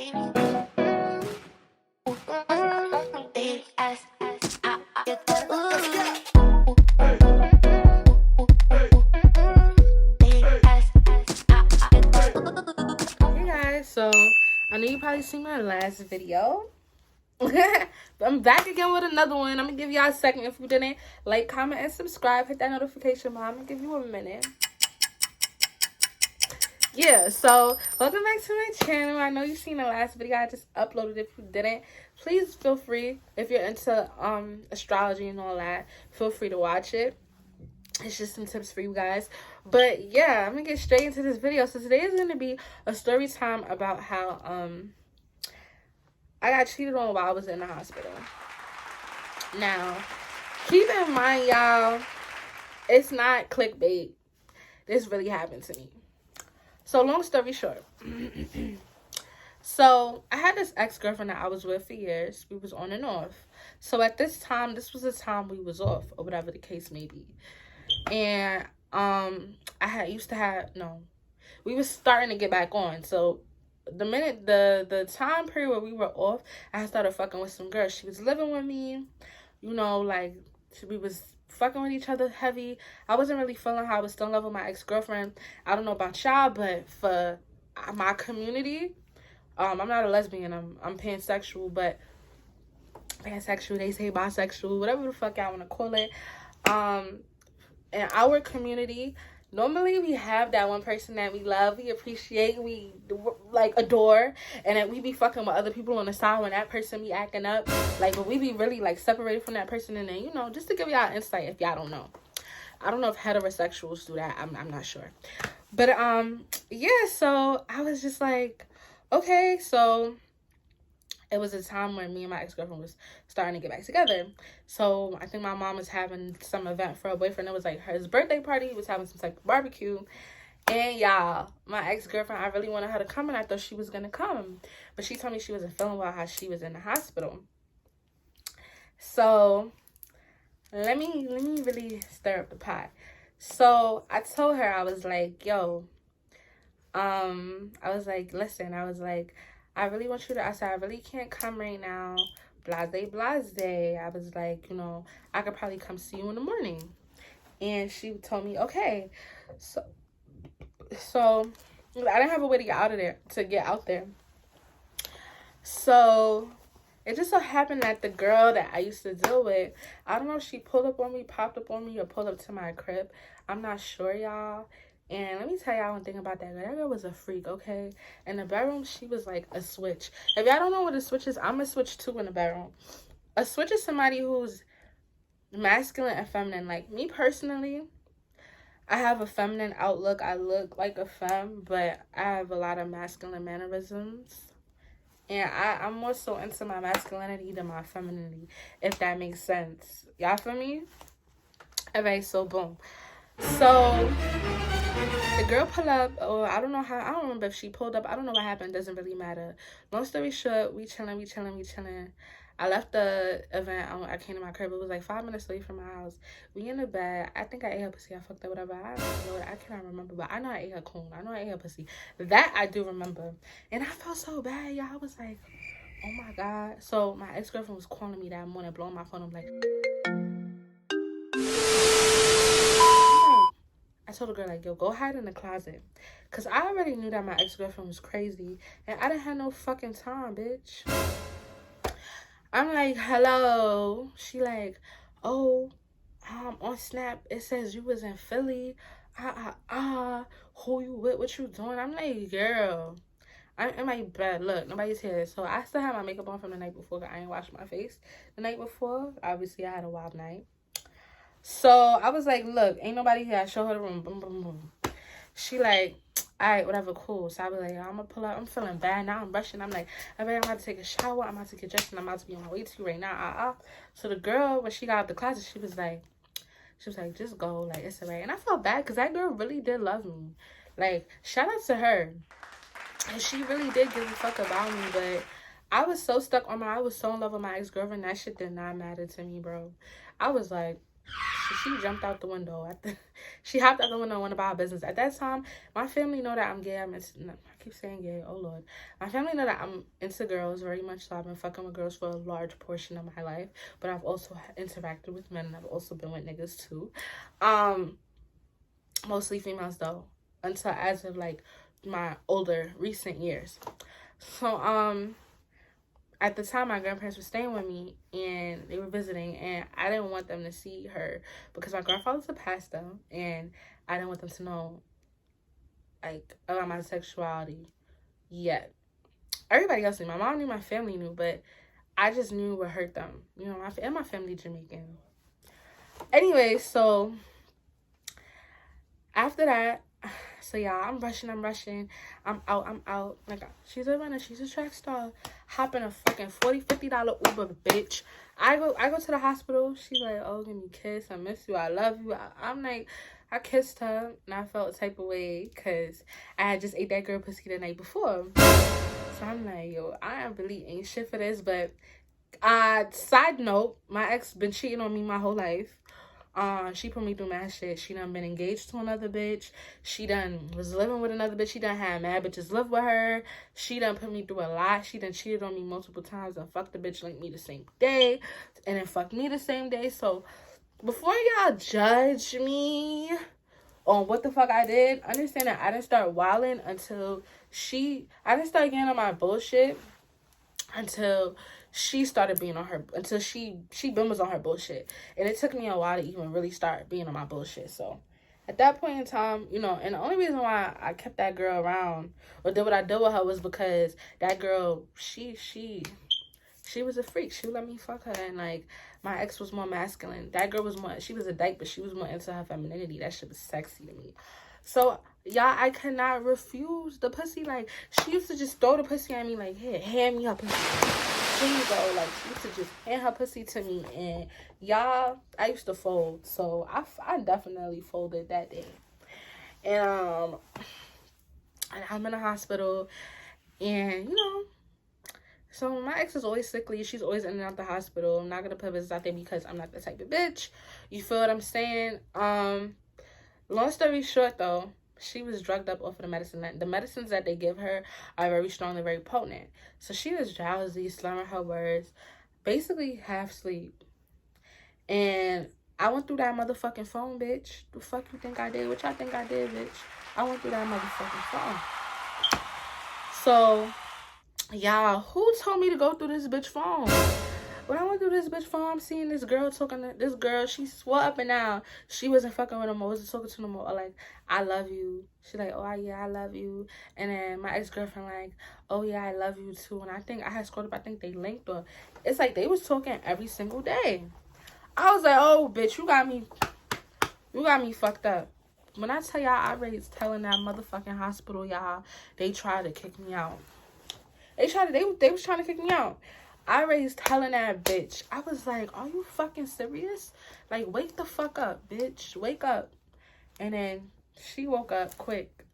Guys, so I know you probably seen my last video. But I'm back again with another one. I'm gonna give y'all a second. If you didn't like, comment, and subscribe, hit that notification bell. I'm gonna give you a minute. Yeah, so welcome back to my channel. I know you've seen the last video I just uploaded. If you didn't, please feel free. If you're into astrology and all that, feel free to watch it. It's just some tips for you guys. But yeah, I'm gonna get straight into this video. So today is gonna be a story time about how I got cheated on while I was in the hospital. Now, keep in mind, y'all, it's not clickbait. This really happened to me. So long story short, so I had this ex-girlfriend that I was with for years. We was on and off. So at this time, this was the time we was off, or whatever the case may be. And we was starting to get back on. So the minute the time period where we were off, I started fucking with some girl. She was living with me, you know, like we was fucking with each other heavy. I wasn't really feeling how I was still in love with my ex-girlfriend. I don't know about y'all, but for my community, I'm not a lesbian. I'm pansexual, but pansexual, they say bisexual, whatever the fuck y'all want to call it. In our community, normally we have that one person that we love, we appreciate, we like adore, and then we be fucking with other people on the side when that person be acting up. Like, but we be really like separated from that person, and then, you know, just to give y'all insight if y'all don't know. I don't know if heterosexuals do that. I'm not sure. But yeah, so I was just like, okay, so it was a time when me and my ex-girlfriend was starting to get back together. So I think my mom was having some event for her boyfriend. It was like his birthday party. He was having some type of barbecue. And y'all, my ex-girlfriend, I really wanted her to come, and I thought she was going to come. But she told me she wasn't feeling well, how she was in the hospital. So let me really stir up the pot. So I told her, I was like, yo, I was like, listen, I really want you to, I said, I really can't come right now, blase. I was like, you know, I could probably come see you in the morning. And she told me, okay. So I didn't have a way to get out there. So it just so happened that the girl that I used to deal with, I don't know if she popped up on me, or pulled up to my crib. I'm not sure, y'all. And let me tell y'all one thing about that girl. That girl was a freak, okay? In the bedroom, she was like a switch. If y'all don't know what a switch is, I'm a switch too in the bedroom. A switch is somebody who's masculine and feminine. Like, me personally, I have a feminine outlook. I look like a femme, but I have a lot of masculine mannerisms. And I'm more so into my masculinity than my femininity, if that makes sense. Y'all feel me? Okay, so boom. So the girl pulled up, or I don't remember if she pulled up. I don't know what happened. Doesn't really matter. Long story short, we chilling. I left the event. I came to my crib. It was like 5 minutes away from my house. We in the bed. I think I ate her pussy. I fucked up, whatever. I don't know. I cannot remember, but I know I ate her coon. I know I ate her pussy. That I do remember. And I felt so bad, y'all. I was like, oh my God. So my ex-girlfriend was calling me that morning, blowing my phone. I'm like, I told the girl, like, yo, go hide in the closet. Because I already knew that my ex-girlfriend was crazy. And I didn't have no fucking time, bitch. I'm like, hello. She like, oh, on Snap, it says you was in Philly. Who you with? What you doing? I'm like, girl, I'm in my bed. Look, nobody's here. So I still have my makeup on from the night before. I ain't washed my face the night before. Obviously, I had a wild night. So I was like, look, ain't nobody here. I show her the room. Boom, boom, boom. She like, all right, whatever, cool. So I was like, I'm gonna pull up. I'm feeling bad now. I'm rushing. I'm like, all right, I'm about to take a shower. I'm about to get dressed, and I'm about to be on my way to you right now. So the girl, when she got out the closet, she was like, just go. Like, it's all right. And I felt bad because that girl really did love me. Like, shout out to her. And she really did give a fuck about me. But I was so stuck on I was so in love with my ex-girlfriend. That shit did not matter to me, bro. I was like, She jumped out the window. She hopped out the window and went about her business. At that time, my family know that I'm gay. I keep saying gay. Oh, Lord. My family know that I'm into girls very much. So I've been fucking with girls for a large portion of my life. But I've also interacted with men. And I've also been with niggas, too. Mostly females, though. Until as of, like, my older, recent years. So, at the time, my grandparents were staying with me, and they were visiting, and I didn't want them to see her because my grandfather's a pastor, and I didn't want them to know, like, about my sexuality yet. Everybody else knew. My mom knew, my family knew, but I just knew it would hurt them. You know, my family Jamaican. Anyway, so after that, so yeah, I'm rushing. I'm out. Like, she's a runner, she's a track star. Hop in a fucking $40-$50 Uber, bitch. I go to the hospital. She's like, oh, give me a kiss. I miss you. I love you. I'm like, I kissed her, and I felt a type of way because I had just ate that girl pussy the night before. So I'm like, yo, I really ain't shit for this. But side note, my ex been cheating on me my whole life. She put me through mad shit. She done been engaged to another bitch. She done was living with another bitch. She done had mad bitches live with her. She done put me through a lot. She done cheated on me multiple times and fucked the bitch like me the same day. And then fucked me the same day. So, before y'all judge me on what the fuck I did, understand that I didn't start wilding until I didn't start getting on my bullshit until she started being on her, until she been was on her bullshit. And it took me a while to even really start being on my bullshit. So at that point in time, you know, and the only reason why I kept that girl around or did what I did with her was because that girl, she was a freak. She would let me fuck her. And like, my ex was more masculine. That girl was more, she was a dyke, but she was more into her femininity. That shit was sexy to me. So, y'all, I cannot refuse the pussy. Like, she used to just throw the pussy at me like, here, hand me her pussy. Here you go. Like, she used to just hand her pussy to me. And, y'all, I used to fold. So, I definitely folded that day. And I'm in the hospital. And, you know, so my ex is always sickly. She's always in and out the hospital. I'm not going to put business out there because I'm not the type of bitch. You feel what I'm saying? Long story short, though, she was drugged up off of the medicine. The medicines that they give her are very strong and very potent. So she was drowsy, slurring her words, basically half asleep. And I went through that motherfucking phone, bitch. The fuck you think I did? What y'all think I did, bitch? I went through that motherfucking phone. So, y'all, who told me to go through this bitch phone? When I went through this bitch phone, I'm seeing this girl talking to this girl. She swore up and down she wasn't fucking with no more, wasn't talking to no more. Or like, I love you. She like, oh yeah, I love you. And then my ex-girlfriend like, oh yeah, I love you too. And I think I had scrolled up, I think they linked, or it's like they was talking every single day. I was like, oh bitch, you got me fucked up. When I tell y'all, I raised telling that motherfucking hospital, y'all, they tried to kick me out. They was trying to kick me out. I raised telling that bitch. I was like, are you fucking serious? Like, wake the fuck up, bitch. Wake up. And then she woke up quick.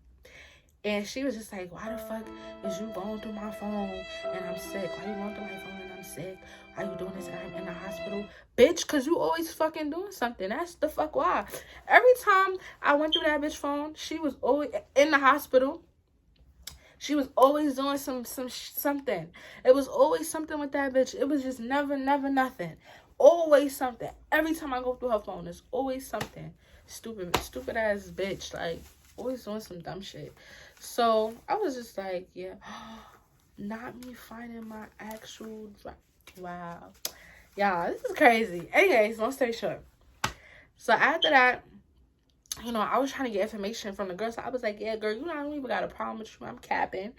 And she was just like, why the fuck is you going through my phone and I'm sick? Why you going through my phone and I'm sick? Why you doing this and I'm in the hospital? Bitch, because you always fucking doing something. That's the fuck why. Every time I went through that bitch phone, she was always in the hospital. She was always doing something. It was always something with that bitch. It was just never nothing. Always something. Every time I go through her phone, there's always something. Stupid ass bitch. Like, always doing some dumb shit. So, I was just like, yeah. Not me finding my actual... Wow. Y'all, this is crazy. Anyways, long story short. So, after that... You know, I was trying to get information from the girl. So I was like, yeah, girl, you know, I don't even got a problem with you. I'm capping.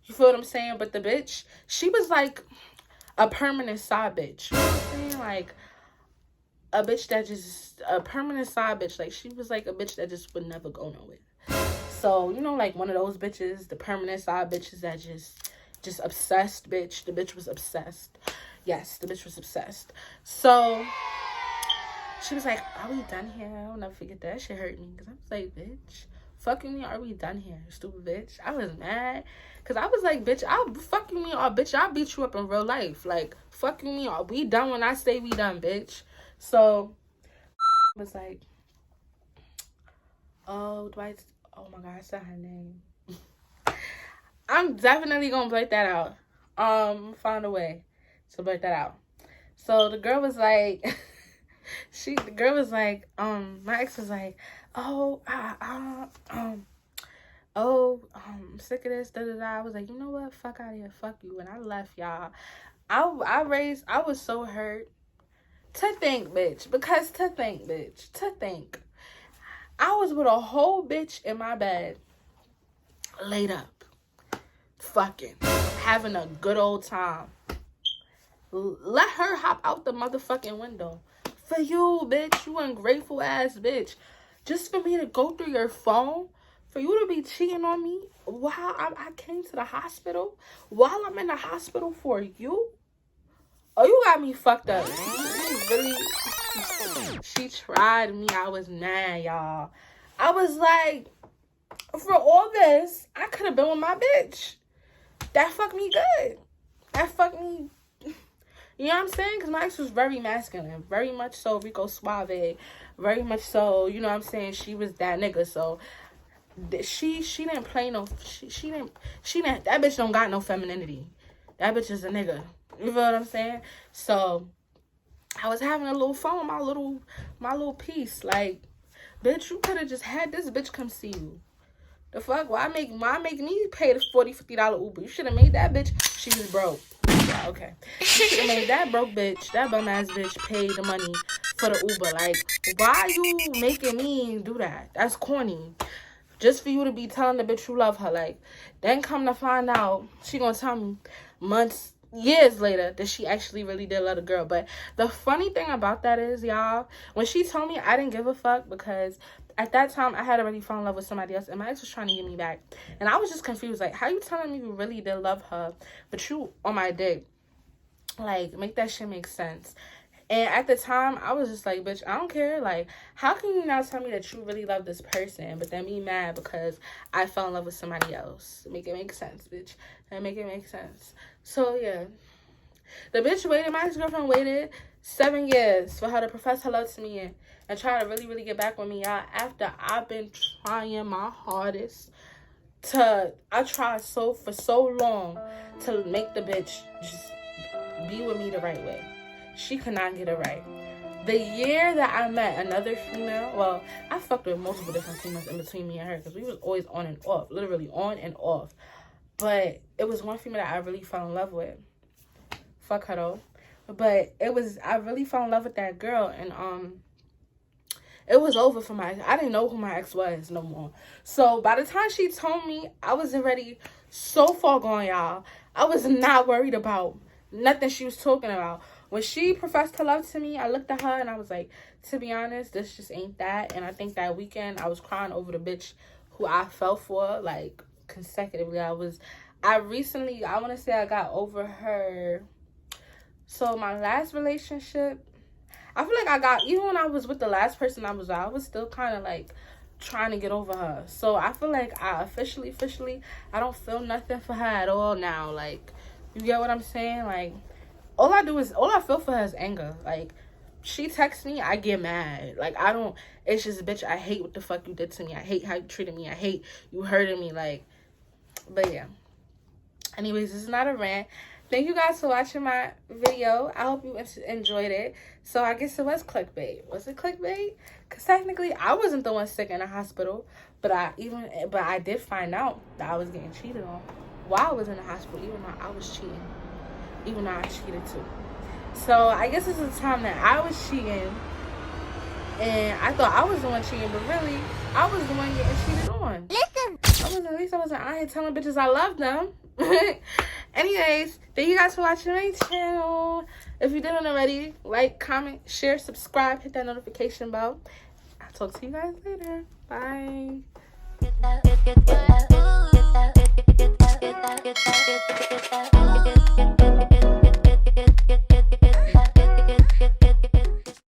You feel what I'm saying? But the bitch, she was like a permanent side bitch. You know what I'm saying? Like, a bitch that just, a permanent side bitch. Like, she was like a bitch that just would never go nowhere. So, you know, like one of those bitches, the permanent side bitches that just obsessed bitch. The bitch was obsessed. Yes, the bitch was obsessed. So... she was like, are we done here? I'll never forget that. Shit hurt me. Because I was like, bitch, fucking me, are we done here? Stupid bitch. I was mad. Because I was like, bitch, I'll fucking me, or bitch, I'll beat you up in real life. Like, fucking me, are we done when I say we done, bitch? So, was like, oh, Dwight. Oh my God, I said her name. I'm definitely gonna blurt that out. Find a way to blurt that out. So the girl was like, my ex was like, oh, I'm sick of this, da da da. I was like, you know what? Fuck out of here, fuck you. And I left, y'all. I was so hurt. To think, bitch. I was with a whole bitch in my bed, laid up, fucking, having a good old time. Let her hop out the motherfucking window. For you, bitch. You ungrateful ass bitch. Just for me to go through your phone, for you to be cheating on me while I came to the hospital, while I'm in the hospital for you. Oh, you got me fucked up. Really, she tried me. I was mad, y'all. I was like, for all this, I could have been with my bitch. That fucked me good. That fucked me. You know what I'm saying? Because my ex was very masculine. Very much so Rico Suave. Very much so, you know what I'm saying? She was that nigga. So, she didn't play no... She didn't... That bitch don't got no femininity. That bitch is a nigga. You feel what I'm saying? So, I was having a little fun, my little piece. Like, bitch, you could have just had this bitch come see you. The fuck? Why make me pay the $40-$50 Uber? You should have made that bitch. She was broke. Yeah, okay. You should have made that broke bitch, that bum ass bitch, pay the money for the Uber. Like, why you making me do that? That's corny. Just for you to be telling the bitch you love her. Like, then come to find out, she gonna tell me years later that she actually really did love the girl. But the funny thing about that is, y'all, when she told me, I didn't give a fuck, because at that time I had already fallen in love with somebody else and my ex was trying to get me back. And I was just confused, like, how you telling me you really did love her but you on my dick? Like, make that shit make sense. And at the time, I was just like, bitch, I don't care. Like, how can you now tell me that you really love this person, but then be mad because I fell in love with somebody else? Make it make sense, bitch. And make it make sense. So, yeah. The bitch waited, my ex-girlfriend waited 7 years for her to profess her love to me and try to really, really get back with me, y'all. After I've been trying my hardest I tried for so long to make the bitch just be with me the right way. She could not get it right. The year that I met another female, well, I fucked with multiple different females in between me and her, because we was always on and off, literally on and off. But it was one female that I really fell in love with. Fuck her though. But I really fell in love with that girl, and it was over for my ex. I didn't know who my ex was no more. So by the time she told me, I was already so far gone, y'all. I was not worried about nothing she was talking about. When she professed her love to me, I looked at her and I was like, to be honest, this just ain't that. And I think that weekend I was crying over the bitch who I fell for, like, consecutively. I want to say I got over her. So my last relationship, I feel like even when I was with the last person I was still kind of like trying to get over her. So I feel like I officially, I don't feel nothing for her at all now. Like, you get what I'm saying? Like, all I feel for her is anger. Like, she texts me, I get mad. Like, it's just, bitch, I hate what the fuck you did to me. I hate how you treated me. I hate you hurting me. Like, but yeah. Anyways, this is not a rant. Thank you guys for watching my video. I hope you enjoyed it. So I guess it was clickbait. Was it clickbait? Because technically, I wasn't the one sick in the hospital. But I did find out that I was getting cheated on while I was in the hospital, even though I was cheating. Even though I cheated too. So I guess this is the time that I was cheating. And I thought I was the one cheating, but really, I was the one getting cheated on. Listen. At least I wasn't out here telling bitches I love them. Anyways, thank you guys for watching my channel. If you didn't already, like, comment, share, subscribe, hit that notification bell. I'll talk to you guys later. Bye.